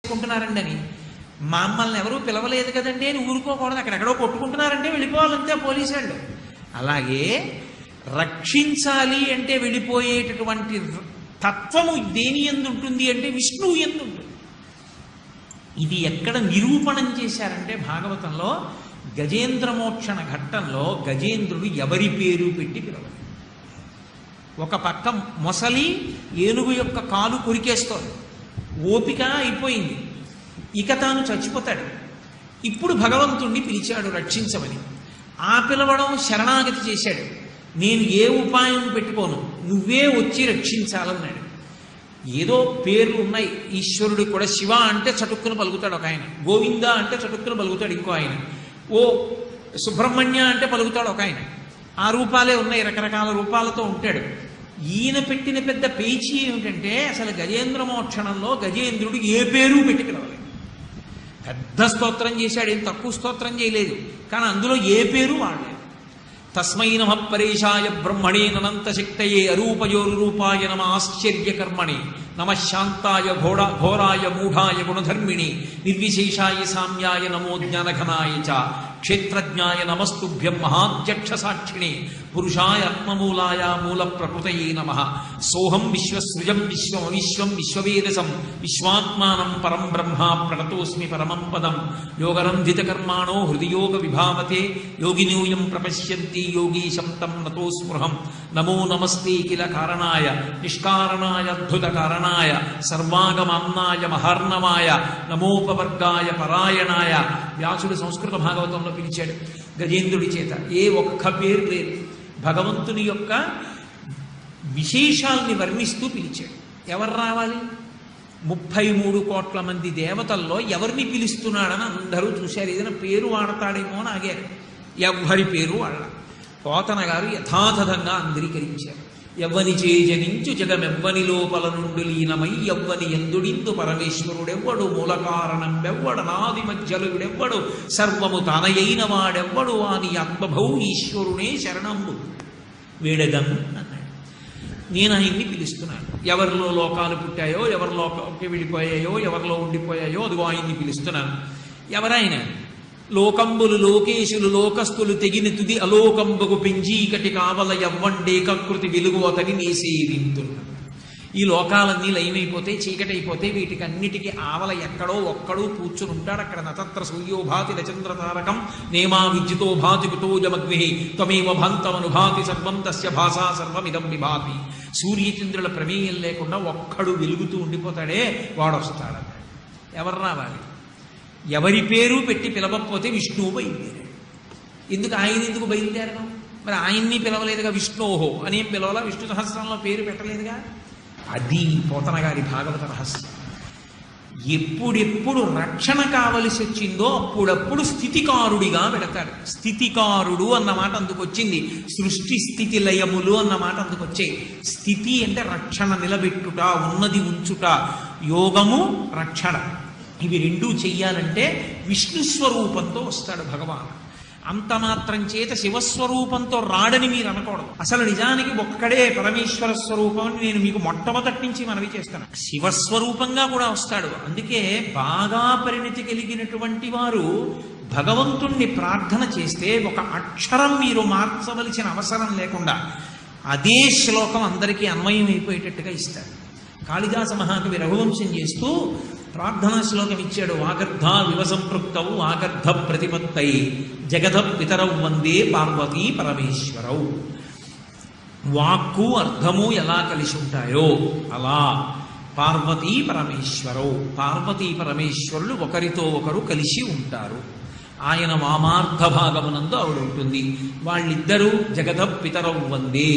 చేసుకుంటున్నారండి అని. మమ్మల్ని ఎవరూ పిలవలేదు కదండి అని ఊరుకోకూడదు. అక్కడెక్కడో కొట్టుకుంటున్నారంటే వెళ్ళిపోవాలంతే పోలీసు వాళ్ళు. అలాగే రక్షించాలి అంటే వెళ్ళిపోయేటటువంటి తత్వము దేని యందు ఉంటుంది అంటే విష్ణువు యందు ఉంటుంది. ఇది ఎక్కడ నిరూపణం చేశారంటే భాగవతంలో గజేంద్రమోక్షణ ఘట్టంలో గజేంద్రుడు ఎవరి పేరు పెట్టి పిలవలేదు. ఒక పక్క మొసలి ఏనుగు యొక్క కాలు కొరికేస్తోంది, ఓపిక అయిపోయింది, ఇక తాను చచ్చిపోతాడు. ఇప్పుడు భగవంతుణ్ణి పిలిచాడు రక్షించమని. ఆ పిలవడం శరణాగతి చేశాడు. నేను ఏ ఉపాయం పెట్టుకోను, నువ్వే వచ్చి రక్షించాలన్నాడు. ఏదో పేర్లు ఉన్నాయి ఈశ్వరుడు కూడా. శివ అంటే చటుక్కును పలుకుతాడు ఒక ఆయన, గోవింద అంటే చటుక్కును పలుకుతాడు ఇంకో ఆయన, ఓ సుబ్రహ్మణ్య అంటే పలుకుతాడు ఒక ఆయన. ఆ రూపాలే ఉన్నాయి, రకరకాల రూపాలతో ఉంటాడు. ఈయన పెట్టిన పెద్ద పేచీ ఏమిటంటే అసలు గజేంద్ర మోక్షణంలో గజేంద్రుడు ఏ పేరు పెట్టి పిలవలేదు. పెద్ద స్తోత్రం చేశాడు, ఏం తక్కువ స్తోత్రం చేయలేదు, కానీ అందులో ఏ పేరు వాడలేదు. తస్మై నమ పరేశాయ బ్రహ్మణే ననంత శక్తయే అరూపయోరూపాయ నమ ఆశ్చర్యకర్మణి నమ శాంతాయ ఘోరాయ మూఢాయ గుణధర్మిణి నిర్విశేషాయ సామ్యాయ నమో జ్ఞానఘనాయ చ క్షేత్రజ్ఞాయ నమస్తుభ్యం మహాధ్యక్ష సాక్షిణి పురుషాయ ఆత్మమూలాయ మూల ప్రకృతయే నమః. సోహం విశ్వసృజం విశ్వమవిశ్వం విశ్వవేదసం విశ్వాత్మానం పరం బ్రహ్మ ప్రణతోస్మి పరమం పదం. యోగరంధితకర్మాణో హృదియోగ విభావతే యోగినూయం ప్రపశ్యంతి యోగీశం తం నతోస్మృహం. నమో నమస్తే కిల కారణాయ నిష్కారణాయ అద్భుత కారణాయ సర్వాగమామ్నాయ మహార్ణవాయ నమోపవర్గాయ పరాయణాయ. వ్యాసుడు సంస్కృత భాగవతంలో పిలిచాడు గజేంద్రుడి చేత. ఏ ఒక్క పేరు లేదు, భగవంతుని యొక్క విశేషాల్ని వర్ణిస్తూ పిలిచాడు. ఎవరు రావాలి? 33 కోట్ల మంది దేవతల్లో ఎవరిని పిలుస్తున్నాడని అందరూ చూశారు. ఏదైనా పేరు వాడతాడేమో అని ఆగారు. ఎవ్వరి పేరు వాళ్ళ. పోతన గారు యథాతథంగా అంగీకరించారు. ఎవ్వని చేజనించు జగమెవ్వని లోపల నుండి లీనమై ఎవ్వని ఎందుడిందు పరమేశ్వరుడెవ్వడు మూల కారణం వెవ్వడు నాది మధ్యలుడెవ్వడు సర్వము తానయైన వాడెవ్వడు అని ఆత్మభౌ ఈశ్వరునే శరణంబు వేడదం అన్నాడు. నేను ఆయన్ని పిలుస్తున్నాను. ఎవరిలో లోకాలు పుట్టాయో, ఎవరి లోకంకి వెళ్ళిపోయాయో, ఎవరిలో ఉండిపోయాయో అదిగో ఆయన్ని పిలుస్తున్నాను. ఎవరైనా లోకంబులు లోకేశులు లోకస్తులు తెగిన తుది అలోకంబకు పెంజీకటి కావల ఎవ్వండే కకృతి వెలుగు అతని నేసేవింతున్నా. ఈ లోకాలన్నీ లయమైపోతే చీకటైపోతే వీటికి అన్నిటికీ ఆవల ఎక్కడో ఒక్కడో కూర్చుని ఉంటాడు. అక్కడ నతత్ర సూర్యోభాతి నచంద్ర తారకం నేమా విద్యుతో భాతి కుతోజమగ్ని త్వమేవ భాంతమనుభాతి సర్వం తస్య భాషా సర్వమిదం విభాతి. సూర్యచంద్రుల ప్రమేయం లేకుండా ఒక్కడు వెలుగుతూ ఉండిపోతాడే వాడొస్తాడన్నాడు. ఎవరు రావాలి? ఎవరి పేరు పెట్టి పిలవకపోతే విష్ణువు బయలుదేరాడు. ఆయన ఎందుకు బయలుదేరడం? మరి ఆయన్ని పిలవలేదుగా, విష్ణోహో అని పిలవాలా? విష్ణు సహస్రంలో పేరు పెట్టలేదుగా. అది పోతన గారి భాగవత రహస్యం. ఎప్పుడెప్పుడు రక్షణ కావలసి వచ్చిందో అప్పుడప్పుడు స్థితికారుడిగా పెడతాడు. స్థితికారుడు అన్న మాట అందుకొచ్చింది. సృష్టి స్థితి లయములు అన్న మాట అందుకొచ్చాయి. స్థితి అంటే రక్షణ, నిలబెట్టుట, ఉన్నది ఉంచుట. యోగము రక్షణ, ఇవి రెండూ చెయ్యాలంటే విష్ణు స్వరూపంతో వస్తాడు భగవాన్. అంత మాత్రం చేత శివస్వరూపంతో రాడని మీరు అనకూడదు. అసలు నిజానికి ఒక్కడే పరమేశ్వర స్వరూపం అని నేను మీకు మొట్టమొదటి నుంచి మనవి చేస్తాను. శివస్వరూపంగా కూడా వస్తాడు. అందుకే బాగా పరిణితి కలిగినటువంటి వారు భగవంతుణ్ణి ప్రార్థన చేస్తే ఒక అక్షరం మీరు మార్చవలసిన అవసరం లేకుండా అదే శ్లోకం అందరికీ అన్వయం అయిపోయేటట్టుగా ఇస్తారు. కాళిదాస మహాకవి రఘువంశం చేస్తూ ప్రార్థనా శ్లోకం ఇచ్చాడు. వాగర్ధ వివసంపృక్తౌ వాగర్ధ ప్రతిపత్తై జగధ పితరౌ వందే పార్వతీ పరమేశ్వరౌ. వాక్కు అర్థము ఎలా కలిసి ఉంటాయో అలా పార్వతీ పరమేశ్వరౌ. పార్వతీ పరమేశ్వరులు ఒకరితో ఒకరు కలిసి ఉంటారు. ఆయన వామార్థ భాగమునందు ఆవిడ ఉంటుంది. వాళ్ళిద్దరూ జగధ పితరౌ వందే,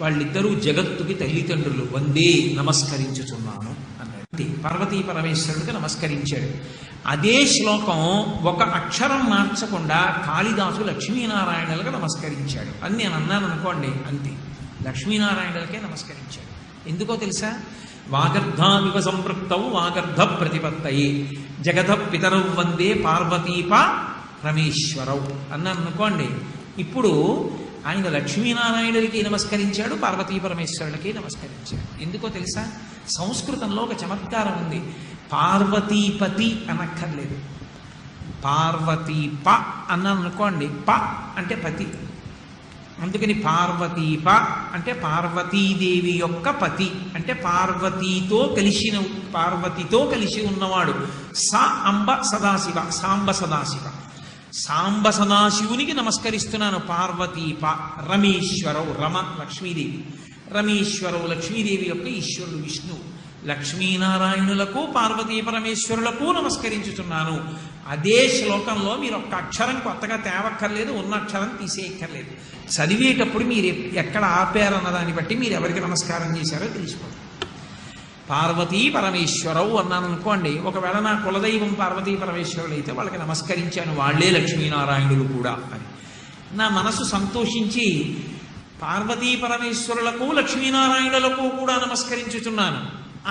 వాళ్ళిద్దరూ జగత్తుకి తల్లిదండ్రులు. వందే నమస్కరించుచున్నాను అన్నాడు. పార్వతీ పరమేశ్వరుడికి నమస్కరించాడు. అదే శ్లోకం ఒక అక్షరం మార్చకుండా కాళిదాసు లక్ష్మీనారాయణులకు నమస్కరించాడు అని నేను అన్నాను అనుకోండి, అంతే. లక్ష్మీనారాయణులకే నమస్కరించాడు. ఎందుకో తెలుసా? వాగర్ధావివ సంపృక్తౌ వాగర్ధ ప్రతిపత్తయే జగధ పితరౌ వందే పార్వతీప రమేశ్వరౌ అన్నాను అనుకోండి. ఇప్పుడు ఆయన లక్ష్మీనారాయణులకి నమస్కరించాడు, పార్వతీ పరమేశ్వరులకి నమస్కరించాడు. ఎందుకో తెలుసా? సంస్కృతంలో ఒక చమత్కారం ఉంది. పార్వతీపతి అనక్కర్లేదు. పార్వతీప అన్నాను అనుకోండి, ప అంటే పతి. అందుకని పార్వతీప అంటే పార్వతీదేవి యొక్క పతి, అంటే పార్వతీతో కలిసి ఉన్నవాడు. అంబ సదాశివ, సాంబ సదాశివ. సాంబ సదాశివునికి నమస్కరిస్తున్నాను. పార్వతీప. రమేశ్వరవు, రమ లక్ష్మీదేవి. రమేశ్వరవు లక్ష్మీదేవి యొక్క ఈశ్వరుడు విష్ణువు. లక్ష్మీనారాయణులకు పార్వతీ పరమేశ్వరులకు నమస్కరించుతున్నాను. అదే శ్లోకంలో మీరు ఒక్క అక్షరం కొత్తగా తేవక్కర్లేదు, ఉన్న అక్షరం తీసేయక్కర్లేదు. చదివేటప్పుడు మీరు ఎక్కడ ఆపారన్న దాన్ని బట్టి మీరు ఎవరికి నమస్కారం చేశారో తెలిసిపోతుంది. పార్వతీ పరమేశ్వరవు అన్నాను అనుకోండి, ఒకవేళ నా కులదైవం పార్వతీ పరమేశ్వరులు అయితే వాళ్ళకి నమస్కరించాను, వాళ్లే లక్ష్మీనారాయణులు కూడా అని నా మనసు సంతోషించి పార్వతీ పరమేశ్వరులకు లక్ష్మీనారాయణులకు కూడా నమస్కరించుతున్నాను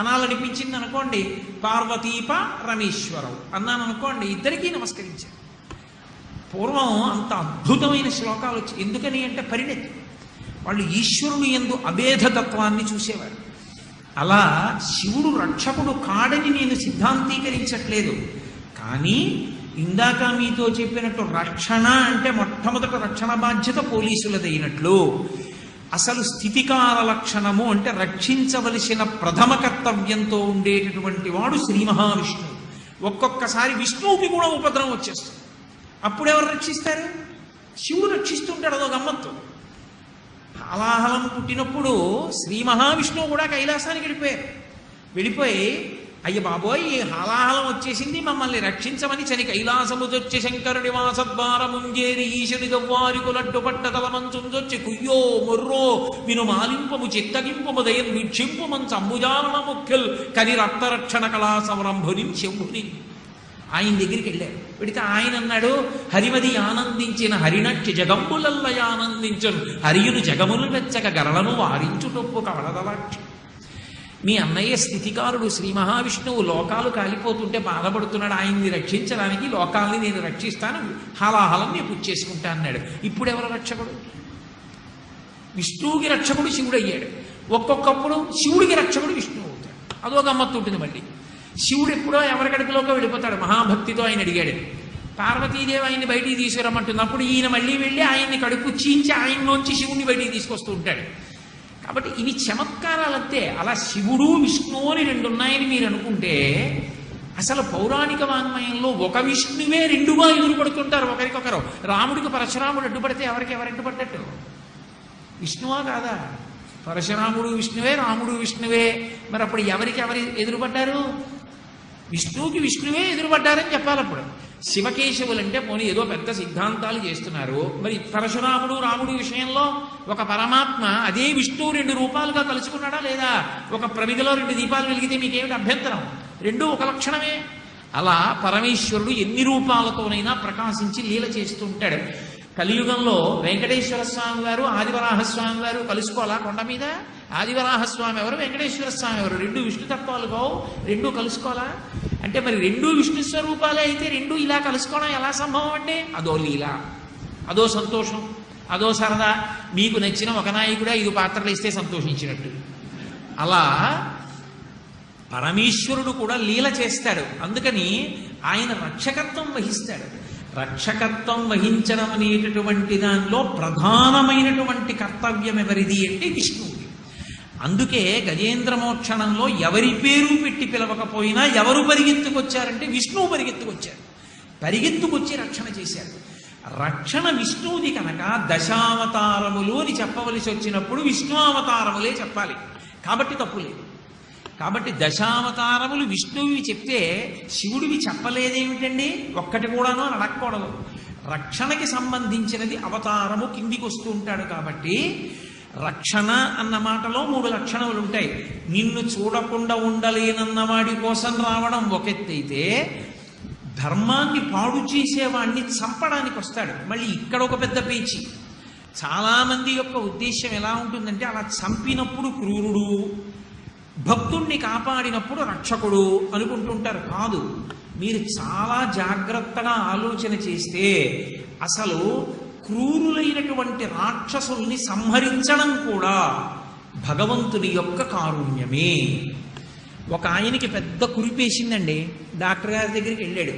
అనాలనిపించింది అనుకోండి, పార్వతీప రమేశ్వరవు అన్నాను అనుకోండి, ఇద్దరికీ నమస్కరించాను. పూర్వం అంత అద్భుతమైన శ్లోకాలు వచ్చి, ఎందుకని అంటే పరిణతి. వాళ్ళు ఈశ్వరుని యందు అభేదతత్వాన్ని చూసేవారు. అలా శివుడు రక్షకుడు కాడని నేను సిద్ధాంతీకరించట్లేదు, కానీ ఇందాక మీతో చెప్పినట్టు రక్షణ అంటే మొట్టమొదట రక్షణ బాధ్యత పోలీసులదైనట్లు, అసలు స్థితికార లక్షణము అంటే రక్షించవలసిన ప్రథమ కర్తవ్యంతో ఉండేటటువంటి వాడు శ్రీ మహావిష్ణువు. ఒక్కొక్కసారి విష్ణువుకి కూడా ఉపద్రవం వచ్చేస్తుంది. అప్పుడెవరు రక్షిస్తారు? శివుడు రక్షిస్తుంటాడు. అదో గమ్మత్తు. హాలాహలం పుట్టినప్పుడు శ్రీ మహావిష్ణువు కూడా కైలాసానికి వెళ్ళిపోయి అయ్య బాబోయ్ ఈ హాలాహలం వచ్చేసింది, మమ్మల్ని రక్షించమని చని కైలాసముదొచ్చి శంకరుడి వాసద్వారముంజేరి ఈశుడి గవ్వారికు లడ్డు పట్టదల మంచుందొచ్చి కుయ్యో మొర్రో విను మాలింపము చిత్తగింపము దయం వీక్షింపు మంచ అంబుజారణ ముఖ్యుల్ కని రక్తరక్షణ కళా సంరంభుని శంభుని. ఆయన దగ్గరికి వెళ్ళారు. పెడితే ఆయన అన్నాడు, హరిమది ఆనందించిన హరినక్షి జగంబులల్లయ ఆనందించను హరియును జగములు వెచ్చక గరళను వారించుటొప్పు కవలదలాక్షి. మీ అన్నయ్య స్థితికారుడు శ్రీ మహావిష్ణువు లోకాలు కాలిపోతుంటే బాధపడుతున్నాడు, ఆయన్ని రక్షించడానికి లోకాల్ని నేను రక్షిస్తాను, హాలాహలం నేను పుచ్చేసుకుంటా అన్నాడు. ఇప్పుడు ఎవరు రక్షకుడు? విష్ణువుకి రక్షకుడు శివుడు అయ్యాడు. ఒక్కొక్కప్పుడు శివుడికి రక్షకుడు విష్ణువు అవుతాడు. అదో గమ్మత్తు ఉంటుంది. మళ్ళీ శివుడు ఎప్పుడో ఎవరి కడుపులోకి వెళ్ళిపోతాడు. మహాభక్తితో ఆయన అడిగాడు, పార్వతీదేవి ఆయన్ని బయటికి తీసుకురమ్మంటుంది. అప్పుడు ఈయన మళ్ళీ వెళ్ళి ఆయన్ని కడుపు చీంచి ఆయనలోంచి శివుణ్ణి బయటికి తీసుకొస్తూ ఉంటాడు. కాబట్టి ఇవి చమత్కారాలంతే. అలా శివుడు విష్ణువు అని రెండు ఉన్నాయని మీరు అనుకుంటే, అసలు పౌరాణిక వాంగ్మయంలో ఒక విష్ణువే రెండుగా ఎదురుపడుతుంటారు ఒకరికొకరు. రాముడికి పరశురాముడు అడ్డుపడితే ఎవరికి ఎవరు అడ్డుపడ్డట్టు? విష్ణువా కాదా? పరశురాముడు విష్ణువే, రాముడు విష్ణువే. మరి అప్పుడు ఎవరికి ఎవరు ఎదురుపడ్డారు? విష్ణువుకి విష్ణువే ఎదురుపడ్డారని చెప్పాలి. అప్పుడు శివకేశవులంటే పోనీ ఏదో పెద్ద సిద్ధాంతాలు చేస్తున్నారు. మరి పరశురాముడు రాముడు విషయంలో ఒక పరమాత్మ అదే విష్ణువు రెండు రూపాలుగా కలుసుకున్నాడా లేదా? ఒక ప్రమిదలో రెండు దీపాలు వెలిగితే మీకేమిటి అభ్యంతరం? రెండూ ఒక లక్షణమే. అలా పరమేశ్వరుడు ఎన్ని రూపాలతోనైనా ప్రకాశించి లీల చేస్తూ ఉంటాడు. కలియుగంలో వెంకటేశ్వర స్వామి వారు ఆదివరాహస్వామి వారు కలుసుకోవాలా కొండ మీద? ఆదివరాహస్వామి ఎవరు, వెంకటేశ్వర స్వామి ఎవరు? రెండు విష్ణుతత్వాలు కావు, రెండూ కలుసుకోవాలా? అంటే మరి రెండూ విష్ణు స్వరూపాలే అయితే రెండూ ఇలా కలుసుకోవడం ఎలా సంభవం? అంటే అదో లీల, అదో సంతోషం, అదో సరదా. మీకు నచ్చిన ఒక నాయకుడే 5 పాత్రలు ఇస్తే సంతోషించినట్టు. అలా పరమేశ్వరుడు కూడా లీల చేస్తాడు. అందుకని ఆయన రక్షకత్వం వహిస్తాడు. రక్షకత్వం వహించడం అనేటటువంటి దానిలో ప్రధానమైనటువంటి కర్తవ్యం ఎవరిది అంటే విష్ణువుది. అందుకే గజేంద్ర మోక్షణంలో ఎవరి పేరు పెట్టి పిలవకపోయినా ఎవరు పరిగెత్తుకొచ్చారంటే విష్ణువు పరిగెత్తుకొచ్చారు. పరిగెత్తుకొచ్చి రక్షణ చేశారు. రక్షణ విష్ణువుది కనుక దశావతారములు అని చెప్పవలసి వచ్చినప్పుడు విష్ణు అవతారములే చెప్పాలి. కాబట్టి తప్పులేదు. కాబట్టి దశావతారములు విష్ణువువి చెప్తే శివుడివి చెప్పలేదేమిటండి? ఒక్కటి కూడాను అని అడగకూడదు. రక్షణకి సంబంధించినది అవతారము కిందికి వస్తూ ఉంటాడు. కాబట్టి రక్షణ అన్న మాటలో 3 లక్షణములు ఉంటాయి. నిన్ను చూడకుండా ఉండలేనన్న వాడి కోసం రావడం ఒక ఎత్తైతే, ధర్మాన్ని పాడు చేసేవాడిని చంపడానికి వస్తాడు. మళ్ళీ ఇక్కడ ఒక పెద్ద పేచి. చాలామంది యొక్క ఉద్దేశం ఎలా ఉంటుందంటే, అలా చంపినప్పుడు క్రూరుడు, భక్తుణ్ణి కాపాడినప్పుడు రక్షకుడు అనుకుంటుంటారు. కాదు, మీరు చాలా జాగ్రత్తగా ఆలోచన చేస్తే అసలు క్రూరులైనటువంటి రాక్షసుల్ని సంహరించడం కూడా భగవంతుని యొక్క కారుణ్యమే. ఒక ఆయనకి పెద్ద కురిపేసిందండి, డాక్టర్ గారి దగ్గరికి వెళ్ళాడు.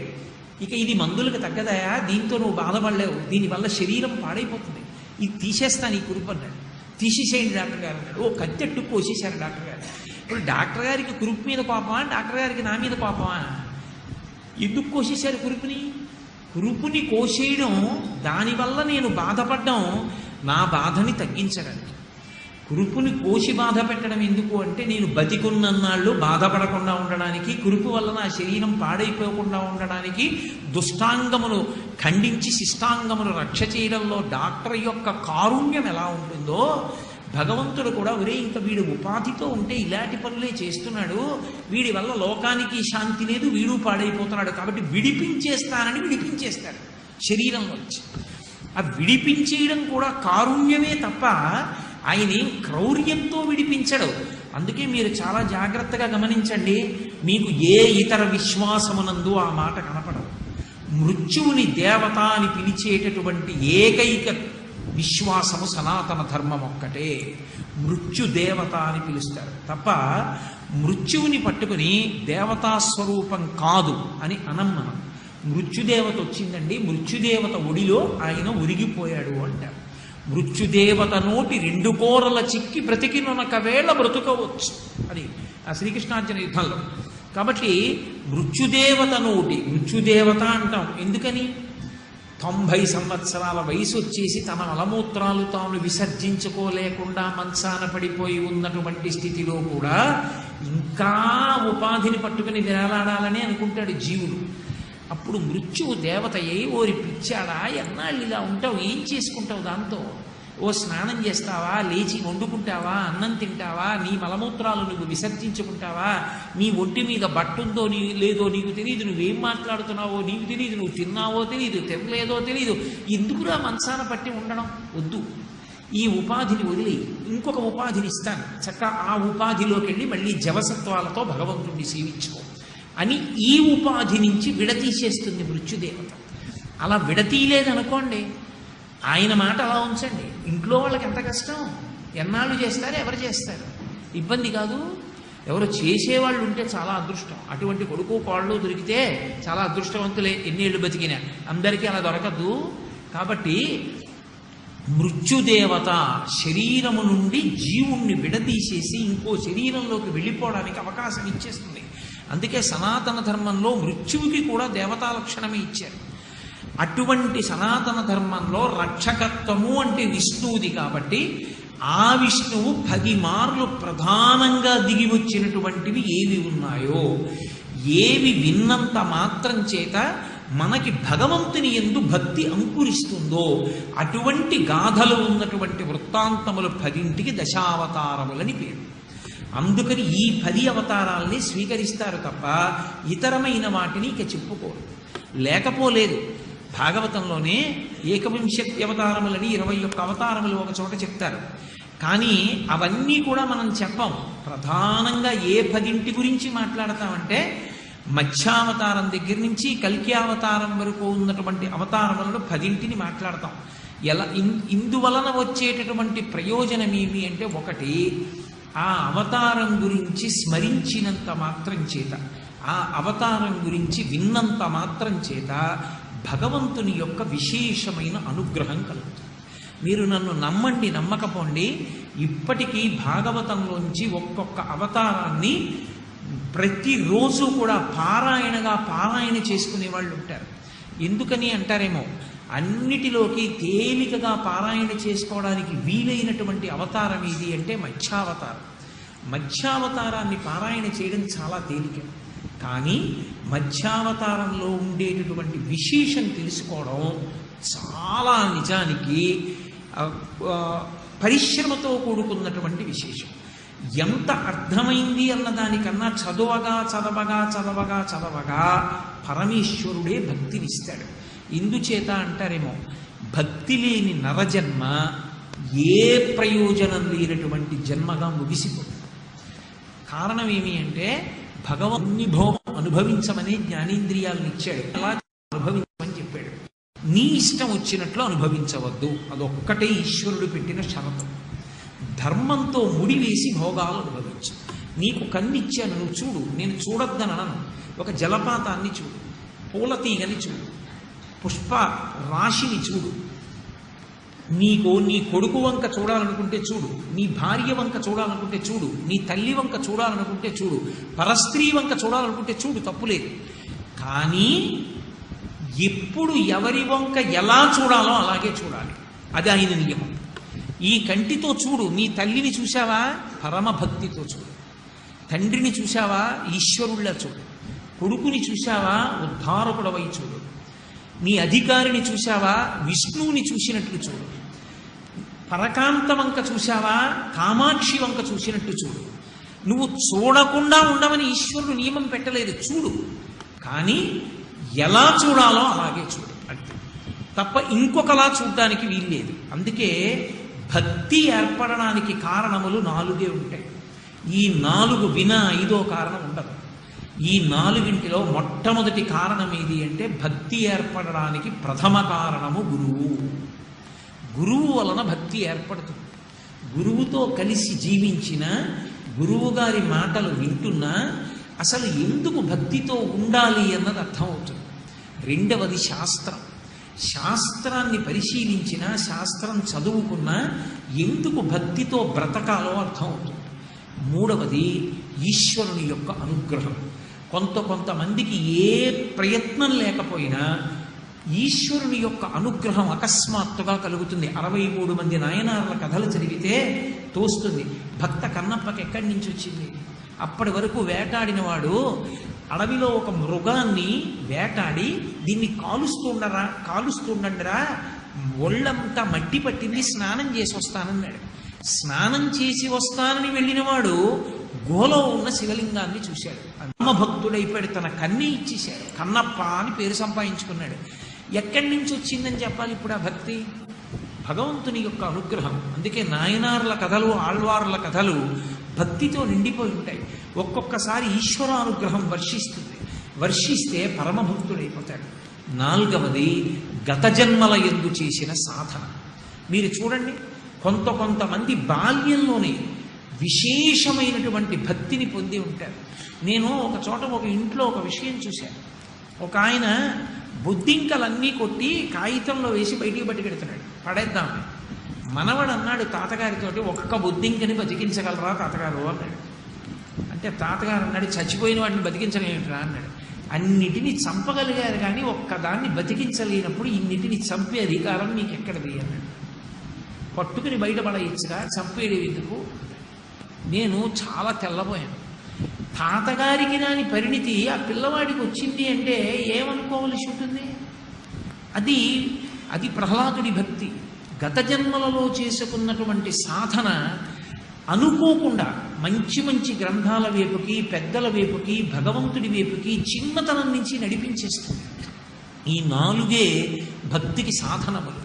ఇక ఇది మందులకు తగ్గదయా, దీంతో నువ్వు బాధపడలేవు, దీనివల్ల శరీరం పాడైపోతుంది, ఇది తీసేస్తాను ఈ కురుపు అన్నాడు. తీసేసేయండి డాక్టర్ గారు అన్నాడు. ఓ కత్తెట్టు కోసేశారు డాక్టర్ గారు. ఇప్పుడు డాక్టర్ గారికి కురుపు మీద కోపమా, డాక్టర్ గారికి నా మీద కోపమా? ఎందుకు కోసేశారు కురుపుని? కురుపుని కోసేయడం, దానివల్ల నేను బాధపడ్డం నా బాధని తగ్గించడానికి. కురుపుని కోసి బాధ పెట్టడం ఎందుకు అంటే, నేను బతికున్నన్నాళ్ళు బాధపడకుండా ఉండడానికి, కురుపు వల్ల నా శరీరం పాడైపోకుండా ఉండడానికి, దుష్టాంగమును ఖండించి శిష్టాంగమును రక్ష చేయడంలో డాక్టర్ యొక్క కారుణ్యం ఎలా ఉంటుందో, భగవంతుడు కూడా ఒరే ఇంకా వీడు ఉపాధితో ఉంటే ఇలాంటి పనులే చేస్తున్నాడు, వీడి వల్ల లోకానికి శాంతి లేదు, వీడు పాడైపోతున్నాడు, కాబట్టి విడిపించేస్తానని విడిపించేస్తాడు శరీరంలోంచి. ఆ విడిపించేయడం కూడా కారుణ్యమే తప్ప ఆయన ఏం క్రౌర్యంతో విడిపించడు. అందుకే మీరు చాలా జాగ్రత్తగా గమనించండి, మీకు ఏ ఇతర విశ్వాసమునందు ఆ మాట కనపడదు. మృత్యువుని దేవత అని పిలిచేటటువంటి ఏకైక విశ్వాసము సనాతన ధర్మం ఒక్కటే. మృత్యు దేవత అని పిలుస్తారు తప్ప మృత్యువుని పట్టుకుని దేవతాస్వరూపం కాదు అని అనం మనం. మృత్యుదేవత వచ్చిందండి, మృత్యుదేవత ఒడిలో ఆయన ఉరిగిపోయాడు అంటారు. మృత్యుదేవత నోటి 2 కోరల చిక్కి బ్రతికినొనక వేళ బ్రతుకోవచ్చు, అది ఆ శ్రీకృష్ణార్జున యుద్ధంలో. కాబట్టి మృత్యుదేవత నోటి, మృత్యుదేవత అంటాం ఎందుకని? 90 సంవత్సరాల వయసు వచ్చేసి తన మలమూత్రాలు తాను విసర్జించుకోలేకుండా మంచాన పడిపోయి ఉన్నటువంటి స్థితిలో కూడా ఇంకా ఉపాధిని పట్టుకుని వేలాడాలని అనుకుంటాడు జీవుడు. అప్పుడు మృత్యువు దేవత అయ్యి, ఓరి పిచ్చాడా, ఎన్నాళ్ళు ఇలా ఉంటావు, ఏం చేసుకుంటావు దాంతో? ఓ స్నానం చేస్తావా, లేచి వండుకుంటావా, అన్నం తింటావా, నీ మలమూత్రాలు నువ్వు విసర్జించుకుంటావా, నీ ఒంటి మీద బట్టుందో లేదో నీకు తెలియదు, నువ్వేం మాట్లాడుతున్నావో నీకు తెలియదు, నువ్వు తిన్నావో తెలియదు, తినలేదో తెలియదు, ఎందుకురా మంచాన పట్టి ఉండడం? వద్దు, ఈ ఉపాధిని వదిలి ఇంకొక ఉపాధిని ఇస్తాను, చక్కగా ఆ ఉపాధిలోకి వెళ్ళి మళ్ళీ జవసత్వాలతో భగవంతుడిని సేవించుకో అని ఈ ఉపాధి నుంచి విడతీసేస్తుంది మృత్యుదేవత. అలా విడతీయలేదనుకోండి, ఆయన మాట అలా ఉంచండి, ఇంట్లో వాళ్ళకి ఎంత కష్టం, ఎన్నాళ్ళు చేస్తారు, ఎవరు చేస్తారు, ఇబ్బంది కాదు. ఎవరు చేసేవాళ్ళు ఉంటే చాలా అదృష్టం. అటువంటి కొడుకు కోళ్ళు దొరికితే చాలా అదృష్టవంతులే, ఎన్నేళ్ళు బతికినా. అందరికీ అలా దొరకదు. కాబట్టి మృత్యుదేవత శరీరము నుండి జీవుణ్ణి విడదీసేసి ఇంకో శరీరంలోకి వెళ్ళిపోవడానికి అవకాశం ఇచ్చేస్తుంది. అందుకే సనాతన ధర్మంలో మృత్యువుకి కూడా దేవతా లక్షణమే ఇచ్చారు. అటువంటి సనాతన ధర్మంలో రక్షకత్వము అంటే విష్ణువుది కాబట్టి ఆ విష్ణువు 10 మార్లు ప్రధానంగా దిగి వచ్చినటువంటివి ఏవి ఉన్నాయో, ఏవి విన్నంత మాత్రం చేత మనకి భగవంతుని యందు భక్తి అంకురిస్తుందో అటువంటి గాథలు ఉన్నటువంటి వృత్తాంతములు 10ంటికి దశావతారములని పేరు. అందుకని ఈ 10 అవతారాల్ని స్వీకరిస్తారు తప్ప ఇతరమైన వాటిని ఇక చెప్పుకోరు. లేకపోలేదు. భాగవతంలోనే ఏకవింశతి అవతారములని 21 అవతారములు ఒక చోట చెప్తారు. కానీ అవన్నీ కూడా మనం చెప్పం. ప్రధానంగా ఏ 10ంటి గురించి మాట్లాడతామంటే మత్స్యావతారం దగ్గర నుంచి కల్కి అవతారం వరకు ఉన్నటువంటి అవతారములను 10ంటిని మాట్లాడతాం. ఎలా ఇందువలన వచ్చేటటువంటి ప్రయోజనం ఏమి అంటే, ఒకటి, ఆ అవతారం గురించి స్మరించినంత మాత్రం చేత, ఆ అవతారం గురించి విన్నంత మాత్రం చేత భగవంతుని యొక్క విశేషమైన అనుగ్రహం కలుగుతుంది. మీరు నన్ను నమ్మండి, నమ్మకపోండి, ఇప్పటికీ భాగవతంలోంచి ఒక్కొక్క అవతారాన్ని ప్రతిరోజు కూడా పారాయణ చేసుకునే వాళ్ళు ఉంటారు. ఎందుకని అంటారేమో, అన్నిటిలోకి తేలికగా పారాయణ చేసుకోవడానికి వీలైనటువంటి అవతారం ఏది అంటే మత్స్యావతారం. మత్స్యావతారాన్ని పారాయణ చేయడం చాలా తేలిక. కానీ మత్స్యావతారంలో ఉండేటటువంటి విశేషం తెలుసుకోవడం చాలా నిజానికి పరిశ్రమతో కూడుకున్నటువంటి విశేషం. ఎంత అర్థమైంది అన్న దానికన్నా చదవగా పరమేశ్వరుడే భక్తినిస్తాడు. ఇందుచేత అంటారేమో, భక్తి లేని నరజన్మ ఏ ప్రయోజనం లేనటువంటి జన్మగా ముగిసిపోతుంది. కారణం ఏమి అంటే, భగవన్ని భోగం అనుభవించమని జ్ఞానేంద్రియాలను ఇచ్చాడు, అలా అనుభవించమని చెప్పాడు. నీ ఇష్టం వచ్చినట్లు అనుభవించవద్దు, అదొక్కటే ఈశ్వరుడు పెట్టిన షరతు. ధర్మంతో ముడివేసి భోగాలు అనుభవించు. నీకు కన్ను ఇచ్చాను, నువ్వు చూడు, నేను చూడొద్దని అనను. ఒక జలపాతాన్ని చూడు, పూల తీగని చూడు, పుష్ప రాశిని చూడు. నీ కొడుకు వంక చూడాలనుకుంటే చూడు, నీ భార్య వంక చూడాలనుకుంటే చూడు, నీ తల్లి వంక చూడాలనుకుంటే చూడు, పరస్త్రీ వంక చూడాలనుకుంటే చూడు, తప్పులేదు. కానీ ఎప్పుడు ఎవరి వంక ఎలా చూడాలో అలాగే చూడాలి. అది ఆయన నియమం. ఈ కంటితో చూడు, నీ తల్లిని చూశావా పరమభక్తితో చూడు, తండ్రిని చూశావా ఈశ్వరుళ్ళ చూడు, కొడుకుని చూశావా ఉద్ధారకుడవై చూడు, నీ అధికారిని చూశావా విష్ణువుని చూసినట్లు చూడు, పరకాంత వంక చూశావా కామాక్షి వంక చూసినట్టు చూడు. నువ్వు చూడకుండా ఉండమని ఈశ్వరుడు నియమం పెట్టలేదు, చూడు, కానీ ఎలా చూడాలో అలాగే చూడు అంటే తప్ప ఇంకొకలా చూడడానికి వీల్లేదు. అందుకే భక్తి ఏర్పడడానికి కారణములు 4 ఉంటాయి. ఈ 4 వినా 5వ కారణం ఉండదు. ఈ 4 మొట్టమొదటి కారణం ఏది అంటే భక్తి ఏర్పడడానికి ప్రథమ కారణము గురువు. గురువు వలన భక్తి ఏర్పడుతుంది. గురువుతో కలిసి జీవించిన, గురువు గారి మాటలు వింటున్నా అసలు ఎందుకు భక్తితో ఉండాలి అన్నది అర్థమవుతుంది. రెండవది శాస్త్రం. శాస్త్రాన్ని పరిశీలించిన, శాస్త్రం చదువుకున్న ఎందుకు భక్తితో బ్రతకాలో అర్థమవుతుంది. మూడవది ఈశ్వరుని యొక్క అనుగ్రహం. కొంతమందికి ఏ ప్రయత్నం లేకపోయినా ఈశ్వరుని యొక్క అనుగ్రహం అకస్మాత్తుగా కలుగుతుంది. 63 మంది నాయనార్ల కథలు చదివితే తోస్తుంది. భక్త కన్నప్పకి ఎక్కడి నుంచి వచ్చింది? అప్పటి వరకు వేటాడిన వాడు అడవిలో ఒక మృగాన్ని వేటాడి దీన్ని కాలుస్తుండరా ఒళ్ళంతా మట్టి పట్టింది, స్నానం చేసి వస్తానన్నాడు. స్నానం చేసి వస్తానని వెళ్ళినవాడు గోలో ఉన్న శివలింగాన్ని చూశాడు. భక్తుడైపోయాడు, తన కన్నే ఇచ్చేశాడు, కన్నప్ప అని పేరు సంపాదించుకున్నాడు. ఎక్కడి నుంచి వచ్చిందని చెప్పాలి ఇప్పుడు ఆ భక్తి? భగవంతుని యొక్క అనుగ్రహం. అందుకే నాయనార్ల కథలు, ఆళ్వార్ల కథలు భక్తితో నిండిపోయి ఉంటాయి. ఒక్కొక్కసారి ఈశ్వరానుగ్రహం వర్షిస్తే పరమభక్తుడైపోతాడు. 4వది గత జన్మల యందు చేసిన సాధన. మీరు చూడండి, కొంతమంది బాల్యంలోనే విశేషమైనటువంటి భక్తిని పొంది ఉంటారు. నేను ఒక చోట ఒక ఇంట్లో ఒక విషయం చూశాను. ఒక ఆయన బొద్దింకలన్నీ కొట్టి కాగితంలో వేసి బయటికి పట్టుకెడుతున్నాడు, పడేద్దామని. మనవడు అన్నాడు తాతగారితోటి, ఒక్క బొద్దింకని బతికించగలరా తాతగారు అన్నాడు. అంటే తాతగారు అన్నాడు, చచ్చిపోయిన వాటిని బతికించలేమిట్రా అన్నాడు. అన్నిటినీ చంపగలిగారు కానీ ఒక్కదాన్ని బతికించలేనప్పుడు ఇన్నిటిని చంపే అధికారం మీకు ఎక్కడిది అన్నాడు. పట్టుకుని బయటపడేయచ్చుగా, చంపేయడం ఎందుకు? నేను చాలా తెల్లబోయాను. తాతగారికి రాని పరిణితి ఆ పిల్లవాడికి వచ్చింది అంటే ఏమనుకోవలసి ఉంటుంది? అది ప్రహ్లాదుడి భక్తి. గత జన్మలలో చేసుకున్నటువంటి సాధన అనుకోకుండా మంచి గ్రంథాల వైపుకి, పెద్దల వైపుకి, భగవంతుడి వైపుకి చిన్నతనం నుంచి నడిపించేస్తుంది. ఈ 4 భక్తికి సాధనములు.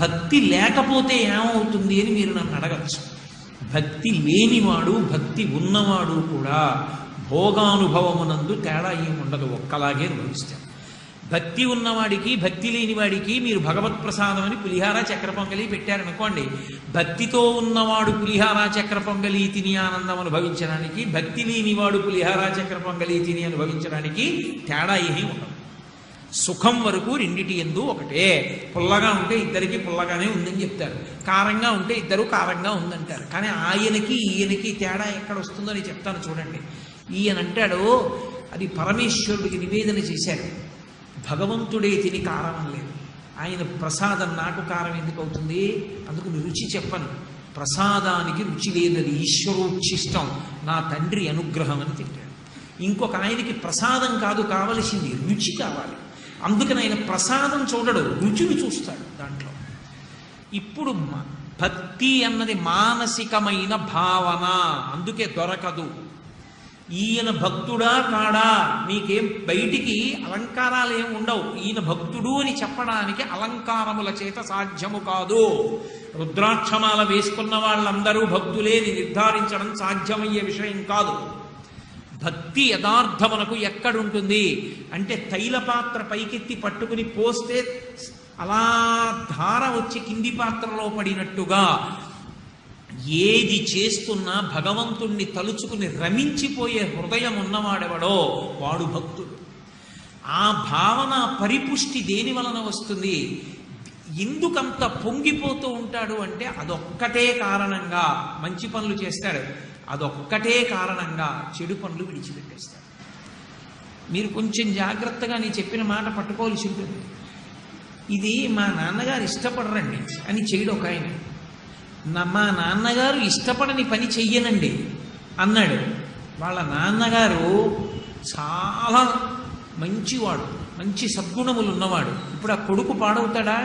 భక్తి లేకపోతే ఏమవుతుంది అని మీరు నన్ను అడగచ్చు. భక్తి లేనివాడు, భక్తి ఉన్నవాడు కూడా భోగానుభవమునందు తేడా ఏమి ఉండదు, ఒక్కలాగే అనుభవిస్తాడు. భక్తి ఉన్నవాడికి, భక్తి లేనివాడికి మీరు భగవత్ ప్రసాదం అని పులిహార చక్ర పొంగలి పెట్టారనుకోండి, భక్తితో ఉన్నవాడు పులిహార చక్ర పొంగలి తిని ఆనందం అనుభవించడానికి, భక్తి లేనివాడు పులిహార చక్ర పొంగలి తిని అనుభవించడానికి తేడా ఏమీ ఉండదు. సుఖం వరకు రెండిటి యందు ఒకటే. పుల్లగా ఉంటే ఇద్దరికి పుల్లగానే ఉందని చెప్తారు, కారంగా ఉంటే ఇద్దరు కారంగా ఉందంటారు. కానీ ఆయనకి ఈయనకి తేడా ఎక్కడ వస్తుందో నేను చెప్తాను చూడండి. ఈయన అంటాడు, అది పరమేశ్వరుడికి నివేదన చేశారు, భగవంతుడే తిని కారం అనలేదు. ఆయన ప్రసాదం నాకు కారం ఎందుకు అవుతుంది? అందుకు రుచి చెప్పను. ప్రసాదానికి రుచి లేదది ఈశ్వరోచ్ఛిష్టం, నా తండ్రి అనుగ్రహం అని తింటాడు. ఇంకొక ఆయనకి ప్రసాదం కాదు కావలసింది, రుచి కావాలి. అందుకని ఆయన ప్రసాదం చూడడు, రుచిని చూస్తాడు దాంట్లో. ఇప్పుడు భక్తి అన్నది మానసికమైన భావన, అందుకే దొరకదు. ఈయన భక్తుడా కాడా మీకేం బయటికి అలంకారాలు ఏమి ఉండవు. ఈయన భక్తుడు అని చెప్పడానికి అలంకారముల చేత సాధ్యము కాదు. రుద్రాక్షమాల వేసుకున్న వాళ్ళందరూ భక్తులే నిర్ధారించడం సాధ్యమయ్యే విషయం కాదు. భక్తి యథార్థమునకు ఎక్కడుంటుంది అంటే తైలపాత్ర పైకెత్తి పట్టుకుని పోస్తే అలా ధార వచ్చి కింది పాత్రలో పడినట్టుగా ఏది చేస్తున్నా భగవంతుణ్ణి తలుచుకుని రమించిపోయే హృదయం ఉన్నవాడెవడో వాడు భక్తుడు. ఆ భావన పరిపుష్టి దేని వలన వస్తుంది? ఎందుకంత పొంగిపోతూ ఉంటాడు అంటే అదొక్కటే కారణంగా మంచి పనులు చేస్తాడు, అదొక్కటే కారణంగా చెడు పనులు విడిచిపెట్టేస్తాడు. మీరు కొంచెం జాగ్రత్తగా నేను చెప్పిన మాట పట్టుకోవాల్సి ఉంటుంది. ఇది మా నాన్నగారు ఇష్టపడరండి అని చేయడు ఒక ఆయన. మా నాన్నగారు ఇష్టపడని పని చెయ్యనండి అన్నాడు. వాళ్ళ నాన్నగారు చాలా మంచివాడు, మంచి సద్గుణములు ఉన్నవాడు. ఇప్పుడు ఆ కొడుకు పాడవుతాడా?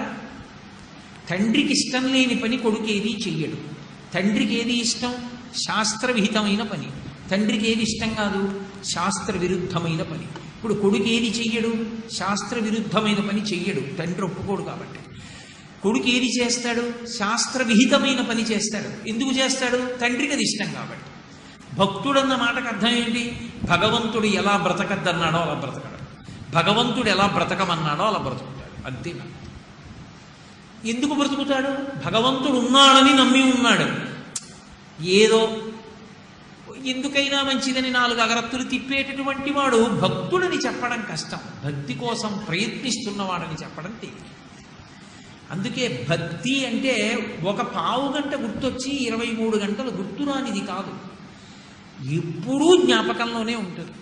తండ్రికి ఇష్టం లేని పని కొడుకు ఏది చెయ్యడు. తండ్రికి ఏది ఇష్టం? శాస్త్ర విహితమైన పని. తండ్రికి ఏది ఇష్టం కాదు? శాస్త్ర విరుద్ధమైన పని. ఇప్పుడు కొడుకు ఏది చెయ్యడు? శాస్త్ర విరుద్ధమైన పని చెయ్యడు, తండ్రి ఒప్పుకోడు కాబట్టి. కొడుకు ఏది చేస్తాడు? శాస్త్ర విహితమైన పని చేస్తాడు. ఎందుకు చేస్తాడు? తండ్రికి అది ఇష్టం కాబట్టి. భక్తుడన్న మాటకు అర్థం ఏంటి? భగవంతుడు ఎలా బ్రతకద్దన్నాడో అలా బ్రతకడు, భగవంతుడు ఎలా బ్రతకమన్నాడో అలా బ్రతుకుతాడు, అంతే. ఎందుకు బ్రతుకుతాడు? భగవంతుడు ఉన్నాడని నమ్మి ఉన్నాడు. ఏదో ఎందుకైనా మంచిదని 4 అగరత్తులు తిప్పేటటువంటి వాడు భక్తుడని చెప్పడం కష్టం, భక్తి కోసం ప్రయత్నిస్తున్నవాడని చెప్పడం తేలిక. అందుకే భక్తి అంటే ఒక పావు గంట గుర్తొచ్చి 23 గంటలు గుర్తురానిది కాదు, ఎప్పుడూ జ్ఞాపకంలోనే ఉంటుంది.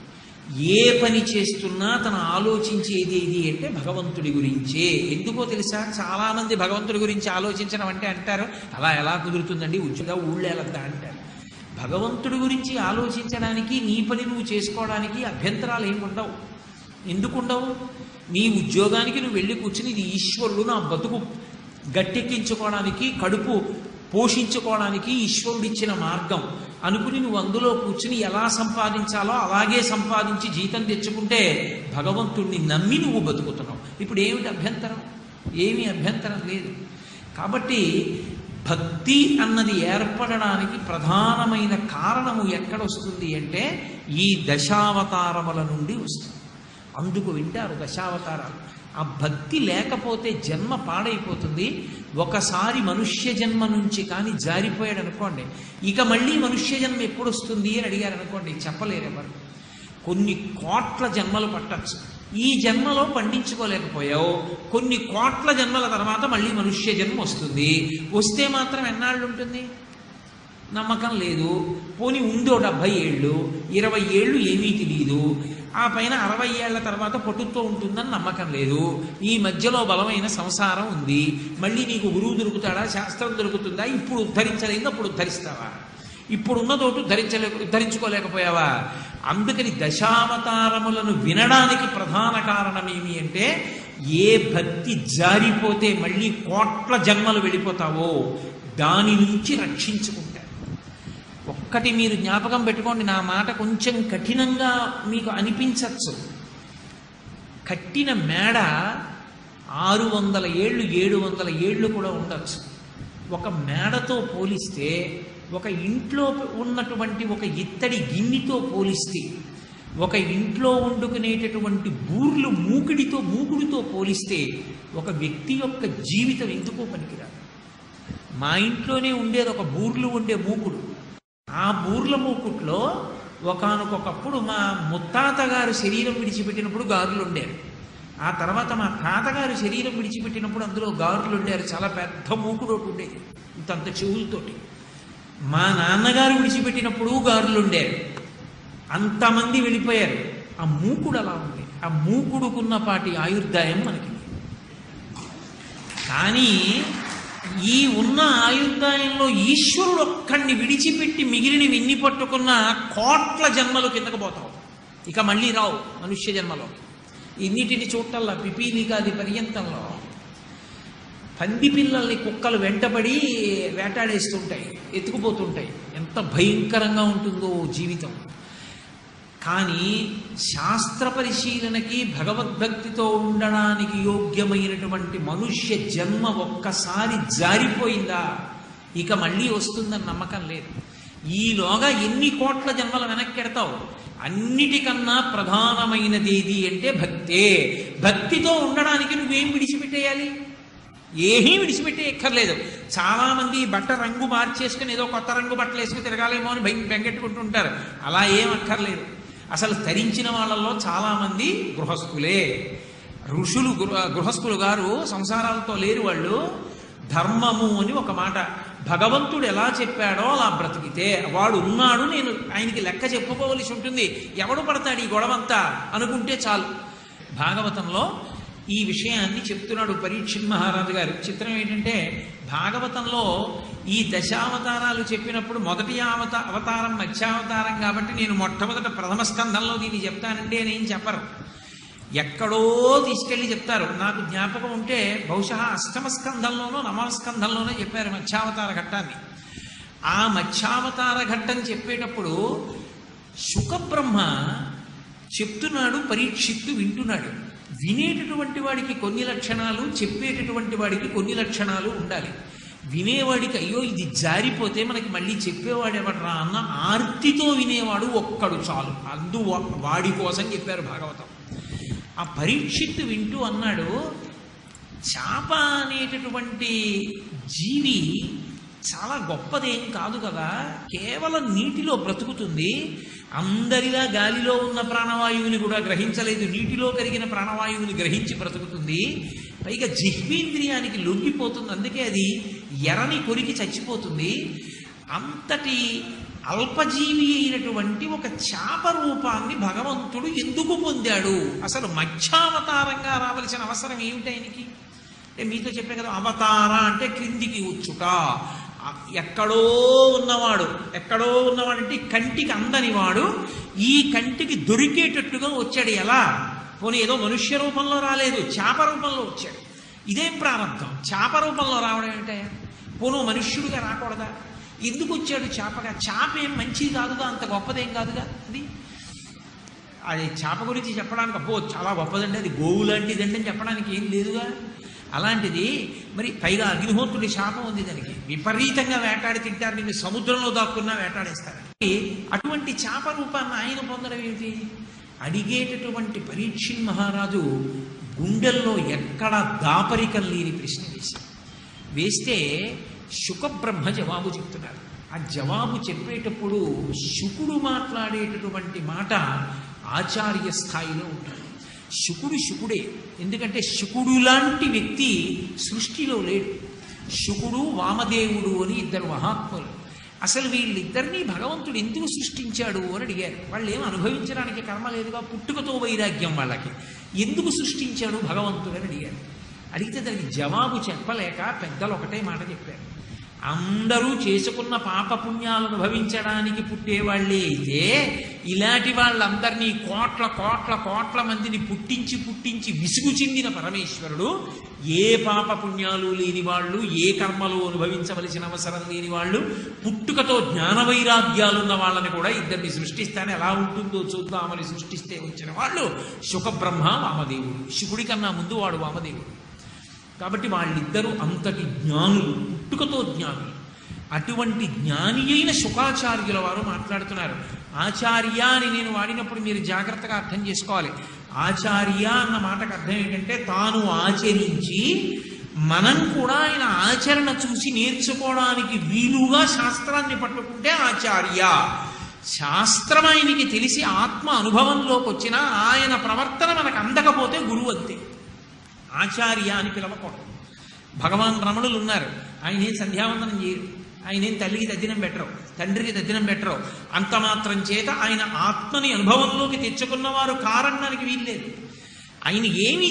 ఏ పని చేస్తున్నా తను ఆలోచించేది ఏది అంటే భగవంతుడి గురించే. ఎందుకో తెలుసా? చాలామంది భగవంతుడి గురించి ఆలోచించడం అంటే అంటారు, అలా ఎలా కుదురుతుందండి, ఉచిగా ఊళ్ళేలద్దా అంటారు. భగవంతుడి గురించి ఆలోచించడానికి నీ పని నువ్వు చేసుకోవడానికి అభ్యంతరాలు ఏమి ఉండవు. ఎందుకుండవు? నీ ఉద్యోగానికి నువ్వు వెళ్ళి కూర్చుని ఇది ఈశ్వరుడు నా బతుకు గట్టెక్కించుకోవడానికి, కడుపు పోషించుకోవడానికి ఈశ్వరుడిచ్చిన మార్గం అనుకుని నువ్వు అందులో కూర్చుని ఎలా సంపాదించాలో అలాగే సంపాదించి జీతం తెచ్చుకుంటే భగవంతుణ్ణి నమ్మి నువ్వు బతుకుతున్నావు. ఇప్పుడు ఏమిటి అభ్యంతరం? ఏమీ అభ్యంతరం లేదు. కాబట్టి భక్తి అన్నది ఏర్పడడానికి ప్రధానమైన కారణము ఎక్కడొస్తుంది అంటే ఈ దశావతారముల నుండి వస్తుంది. అందుకు వింటారు దశావతారాలు. ఆ భక్తి లేకపోతే జన్మ పాడైపోతుంది. ఒకసారి మనుష్య జన్మ నుంచి కానీ జారిపోయాడు అనుకోండి, ఇక మళ్ళీ మనుష్య జన్మ ఎప్పుడు వస్తుంది అని అడిగారు అనుకోండి, చెప్పలేరు ఎవరు. కొన్ని కోట్ల జన్మలు పట్టచ్చు. ఈ జన్మలో పండించుకోలేకపోయావు, కొన్ని కోట్ల జన్మల తర్వాత మళ్ళీ మనుష్య జన్మ వస్తుంది. వస్తే మాత్రం ఎన్నాళ్ళు ఉంటుంది? నమ్మకం లేదు. పోనీ ఉందో 70 ఏళ్ళు, 20 ఏళ్ళు ఏమీ తెలియదు. ఆ పైన 60 ఏళ్ల తర్వాత పట్టుతో ఉంటుందని నమ్మకం లేదు. ఈ మధ్యలో బలమైన సంసారం ఉంది. మళ్ళీ నీకు గురువు దొరుకుతాడా? శాస్త్రం దొరుకుతుందా? ఇప్పుడు ఉద్ధరించలేదు, అప్పుడు ఉద్ధరిస్తావా? ఇప్పుడున్న తోటు ఉద్ధరించుకోలేకపోయావా? అందుకని దశావతారములను వినడానికి ప్రధాన కారణం ఏమి అంటే ఏ భక్తి జారిపోతే మళ్ళీ కోట్ల జన్మలు వెళ్ళిపోతావో దాని నుంచి రక్షించుకుంటారు. ఒక్కటి మీరు జ్ఞాపకం పెట్టుకోండి, నా మాట కొంచెం కఠినంగా మీకు అనిపించవచ్చు. కట్టిన మేడ 600 ఏళ్ళు 700 ఏళ్ళు కూడా ఉండొచ్చు. ఒక మేడతో పోలిస్తే, ఒక ఇంట్లో ఉన్నటువంటి ఒక ఇత్తడి గిన్నెతో పోలిస్తే, ఒక ఇంట్లో వండుకునేటటువంటి బూర్లు మూకుడితో పోలిస్తే ఒక వ్యక్తి యొక్క జీవితం ఎందుకో పనికిరాదు. మా ఇంట్లోనే ఉండేది ఒక బూర్లు ఉండే మూకుడు. ఆ బూర్ల మూకుట్లో ఒకానొకప్పుడు మా ముత్తాత గారు శరీరం విడిచిపెట్టినప్పుడు గారులు ఉండారు. ఆ తర్వాత మా తాతగారు శరీరం విడిచిపెట్టినప్పుడు అందులో గారులు ఉండారు. చాలా పెద్ద మూకుడు ఒకటి ఉండేది, ఇంతంత చెవులతోటి. మా నాన్నగారు విడిచిపెట్టినప్పుడు గారులు ఉండారు. అంతమంది వెళ్ళిపోయారు. ఆ మూకుడు అలా ఉంది. ఆ మూకుడుకున్నపాటి ఆయుర్దాయం మనకి. కానీ ఈ ఉన్న ఆయుర్దాయంలో ఈశ్వరుడు ఒక్కడిని విడిచిపెట్టి మిగిలిన విన్ని పట్టుకున్న కోట్ల జన్మలు కిందకు పోతావు. ఇక మళ్ళీ రావు మనుష్య జన్మలో. ఇన్నిటిని చూడటల్లా పిపీలికాది పర్యంతంలో పంది పిల్లల్ని కుక్కలు వెంటబడి వేటాడేస్తుంటాయి, ఎత్తుకుపోతుంటాయి. ఎంత భయంకరంగా ఉంటుందో జీవితం. కానీ శాస్త్ర పరిశీలనకి భగవద్భక్తితో ఉండడానికి యోగ్యమైనటువంటి మనుష్య జన్మ ఒక్కసారి జారిపోయిందా ఇక మళ్ళీ వస్తుందని నమ్మకం లేదు. ఈలోగా ఎన్ని కోట్ల జన్మల వెనక్కెడతావు? అన్నిటికన్నా ప్రధానమైనది ఏది అంటే భక్తే. భక్తితో ఉండడానికి నువ్వేం విడిచిపెట్టేయాలి? ఏమీ విడిచిపెట్టే ఎక్కర్లేదు. చాలా మంది బట్ట రంగు మార్చేసుకుని ఏదో కొత్త రంగు బట్టలు వేసుకుని తిరగాలేమో అని బెంగెట్టుకుంటుంటారు. అలా ఏం అక్కర్లేదు. అసలు ధరించిన వాళ్ళల్లో చాలా మంది గృహస్థులే. ఋషులు గృహస్థులు గారు సంసారాలతో లేరు. వాళ్ళు ధర్మము అని ఒక మాట, భగవంతుడు ఎలా చెప్పాడో అలా బ్రతికితే వాడు ఉన్నాడు, నేను ఆయనకి లెక్క చెప్పుకోవలసి ఉంటుంది, ఎవడు పడతాడు ఈ గొడవంతా అనుకుంటే చాలు. భాగవతంలో ఈ విషయాన్ని చెప్తున్నాడు పరీక్షిత్ మహారాజు గారు. చిత్రం ఏంటంటే భాగవతంలో ఈ దశావతారాలు చెప్పినప్పుడు మొదటి అవతారం మత్స్యావతారం కాబట్టి నేను మొట్టమొదట ప్రథమ స్కంధంలో దీన్ని చెప్తానండి అని ఏం చెప్పరు. ఎక్కడో తీసుకెళ్ళి చెప్తారు. నాకు జ్ఞాపకం ఉంటే బహుశా అష్టమ స్కంధంలోనో నవమ స్కంధంలోనో చెప్పారు మత్స్యావతార ఘట్టాన్ని. ఆ మత్స్యావతార ఘట్టం చెప్పేటప్పుడు శుకబ్రహ్మ చెప్తున్నాడు, పరీక్షిత్తు వింటున్నాడు. వినేటటువంటి వాడికి కొన్ని లక్షణాలు, చెప్పేటటువంటి వాడికి కొన్ని లక్షణాలు ఉండాలి. వినేవాడికి అయ్యో ఇది జారిపోతే మనకి మళ్ళీ చెప్పేవాడు ఎవడరా అన్న ఆర్తితో వినేవాడు ఒక్కడు చాలు. వాడి కోసం చెప్పారు భాగవతం. ఆ పరీక్షిత్తు వింటూ అన్నాడు, చేప అనేటటువంటి జీవి చాలా గొప్పదేం కాదు కదా, కేవలం నీటిలో బ్రతుకుతుంది. అందరిలా గాలిలో ఉన్న ప్రాణవాయువుని కూడా గ్రహించలేదు, నీటిలో కరిగిన ప్రాణవాయువుని గ్రహించి బ్రతుకుతుంది. పైగా జిహ్వేంద్రియానికి లొంగిపోతుంది, అందుకే అది ఎరని కొరికి చచ్చిపోతుంది. అంతటి అల్పజీవి అయినటువంటి ఒక చేప రూపాన్ని భగవంతుడు ఎందుకు పొందాడు? అసలు మత్స్యావతారంగా రావలసిన అవసరం ఏమిటి ఆయనకి? అంటే మీతో చెప్పే కదా, అవతార అంటే క్రిందికి వచ్చుట. ఎక్కడో ఉన్నవాడంటే కంటికి అందనివాడు ఈ కంటికి దొరికేటట్టుగా వచ్చాడు. ఎలా? పోనీ ఏదో మనుష్య రూపంలో రాలేదు, చేప రూపంలో వచ్చాడు. ఇదేం ప్రారంభం? చేప రూపంలో రావడం ఏంటయ్యా? పోను మనుష్యుడిగా రాకూడదా? ఎందుకు వచ్చాడు చేపగా? చేప ఏం మంచిది కాదుగా, అంత గొప్పదేం కాదుగా. అది చేప గురించి చెప్పడానికి అబ్బో చాలా గొప్పదండి, అది గోవు లాంటిదండి అని చెప్పడానికి ఏం లేదుగా. అలాంటిది మరి పైగా అగ్నిహోత్రుడి శాపం ఉంది దానికి, విపరీతంగా వేటాడి తింటారు, నిన్ను సముద్రంలో దాక్కున్నా వేటాడేస్తారు. అటువంటి చేప రూపాన్ని ఆయన పొందడం ఏమిటి? అడిగేటటువంటి పరీక్షిత్ మహారాజు గుండెల్లో ఎక్కడ దాపరికం లేని ప్రశ్న వేస్తే శుకబ్రహ్మ జవాబు చెప్తున్నారు. ఆ జవాబు చెప్పేటప్పుడు శుకుడు మాట్లాడేటటువంటి మాట ఆచార్య స్థాయిలో ఉంటాడు. శుకుడే, ఎందుకంటే శుకుడు లాంటి వ్యక్తి సృష్టిలో లేడు. శుకుడు వామదేవుడు అని ఇద్దరు మహాత్ములు. అసలు వీళ్ళిద్దరినీ భగవంతుడు ఎందుకు సృష్టించాడు అని అడిగారు. వాళ్ళు ఏం అనుభవించడానికి కర్మ లేదుగా, పుట్టుకతో వైరాగ్యం వాళ్ళకి, ఎందుకు సృష్టించాడు భగవంతుడు అని అడిగారు. అడిగితే దానికి జవాబు చెప్పలేక పెద్దలు ఒకటే మాట చెప్పారు, అందరూ చేసుకున్న పాపపుణ్యాలు అనుభవించడానికి పుట్టేవాళ్ళే అయితే ఇలాంటి వాళ్ళందరినీ కోట్ల మందిని పుట్టించి విసుగు చెందిన పరమేశ్వరుడు ఏ పాపపుణ్యాలు లేని వాళ్ళు, ఏ కర్మలు అనుభవించవలసిన అవసరం లేని వాళ్ళు, పుట్టుకతో జ్ఞాన వైరాగ్యాలున్న వాళ్ళని కూడా ఇద్దరిని సృష్టిస్తానే ఎలా ఉంటుందో చూద్దామని సృష్టిస్తే వచ్చిన వాళ్ళు శుకబ్రహ్మ వామదేవుడు. శుకుడి కన్నా ముందు వాడు వామదేవుడు. కాబట్టి వాళ్ళిద్దరూ అంతటి జ్ఞానులు, పుట్టుకతో జ్ఞానులు. అటువంటి జ్ఞాని అయిన శుకాచార్యుల వారు మాట్లాడుతున్నారు. ఆచార్య అని నేను వాడినప్పుడు మీరు జాగ్రత్తగా అర్థం చేసుకోవాలి. ఆచార్య అన్న మాటకు అర్థం ఏంటంటే తాను ఆచరించి మనం కూడా ఆయన ఆచరణ చూసి నేర్చుకోవడానికి వీలుగా శాస్త్రాన్ని పట్టుకుంటే ఆచార్య. శాస్త్రం ఆయనకి తెలిసి ఆత్మ అనుభవంలోకి వచ్చినా ఆయన ప్రవర్తన మనకు అందకపోతే గురువు అంతే. ఆచార్య అని పిలవకూడదు. భగవాన్ రమణులు ఉన్నారు, ఆయన ఏం సంధ్యావందనం చేయరు, ఆయన ఏం తల్లికి తద్దినం పెట్టరు, తండ్రికి తద్దినం పెట్టరు. అంత మాత్రం చేత ఆయన ఆత్మని అనుభవంలోకి తెచ్చుకున్నవారు కారణానికి వీల్లేదు. ఆయన ఏమీ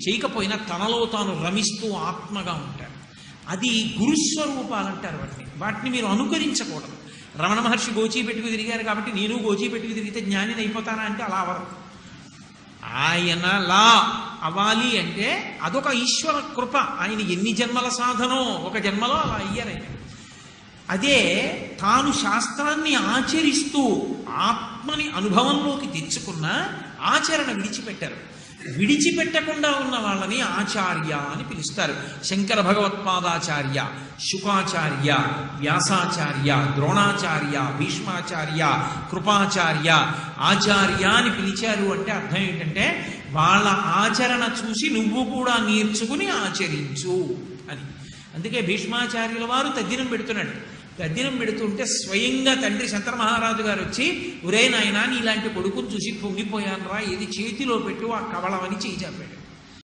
చేయకపోయినా తనలో తాను రమిస్తూ ఆత్మగా ఉంటారు. అది గురుస్వరూపాలంటారు. వాటిని మీరు అనుకరించకూడదు. రమణ మహర్షి గోచీ పెట్టుకు తిరిగారు కాబట్టి నేను గోచీ పెట్టుకు తిరిగితే జ్ఞానిని అయిపోతానా అంటే అలా అవరు. ఆయనలా అవ్వాలి అంటే అదొక ఈశ్వర కృప. ఆయన ఎన్ని జన్మల సాధనో ఒక జన్మలో అలా అయ్యారైనా. అదే తాను శాస్త్రాన్ని ఆచరిస్తూ ఆత్మని అనుభవంలోకి తెచ్చుకున్న ఆచరణ విడిచిపెట్టారు. విడిచిపెట్టకుండా ఉన్న వాళ్ళని ఆచార్య అని పిలుస్తారు. శంకర భగవత్పాదాచార్య, శుకాచార్య, వ్యాసాచార్య, ద్రోణాచార్య, భీష్మాచార్య, కృపాచార్య, ఆచార్య అని పిలిచారు. అంటే అర్థం ఏంటంటే వాళ్ళ ఆచరణ చూసి నువ్వు కూడా నేర్చుకుని ఆచరించు అని. అందుకే భీష్మాచార్యుల వారు తద్దినం పెడుతున్నాడు. తద్దినం పెడుతుంటే స్వయంగా తండ్రి శంకర మహారాజు గారు వచ్చి, ఒరే నాయనా నీలాంటి కొడుకుని చూసి పొంగిపోయాను రా, ఏది చేతిలో పెట్టు ఆ కవళమని చేయి చెప్పాడు.